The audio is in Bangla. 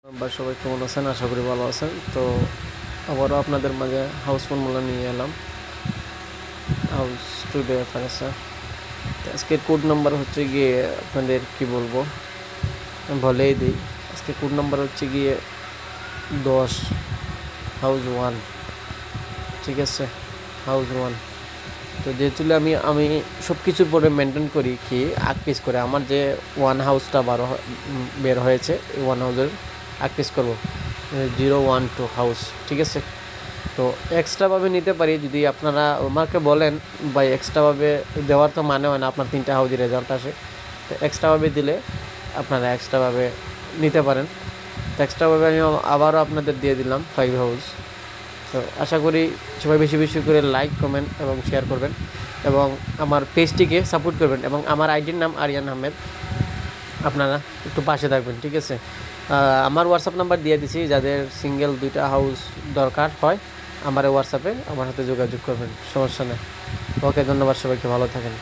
বা সবাই কেমন আছেন? আশা করি ভালো আছেন। তো আবারও আপনাদের মাঝে হাউস ফর্মুলা নিয়ে এলাম। House today furniture. আজকের কোড নাম্বার হচ্ছে গিয়ে আপনাদের কি বলবো, বলেই দিই। আজকে কোড নাম্বার হচ্ছে গিয়ে 10, হাউস 1। ঠিক আছে, হাউস 1। তো যেহেতু আমি সব কিছুর পরে মেনটেন করি কি আগ পিস করে আমার যে ওয়ান হাউসটা বের হয়েছে, এই ওয়ান হাউসের আগ পিস করবো 012 হাউস। ঠিক আছে, তো এক্সট্রাভাবে নিতে পারি যদি আপনারা আমাকে বলেন বা এক্সট্রাভাবে দেওয়ার তো মানে হয় না আপনার 3টা হাউজের রেজাল্ট আসে। তো এক্সট্রাভাবে দিলে আপনারা এক্সট্রাভাবে নিতে পারেন। তো এক্সট্রাভাবে আমি আবারও আপনাদের দিয়ে দিলাম 5 হাউস। তো আশা করি সবাই বেশি বেশি করে লাইক, কমেন্ট এবং শেয়ার করবেন এবং আমার পেজটিকে সাপোর্ট করবেন এবং আমার আইডির নাম আরিয়ান আহমেদ। আপনারা একটু পাশে থাকবেন। ঠিক আছে, আমার হোয়াটসঅ্যাপ নাম্বার দিয়ে দিছি, যাদের সিঙ্গেল 2টা হাউস দরকার হয় আমার হোয়াটসঅ্যাপে আমার সাথে যোগাযোগ করবেন, সমস্যা নেই। ওকে, ধন্যবাদ, সবাইকে ভালো থাকেন।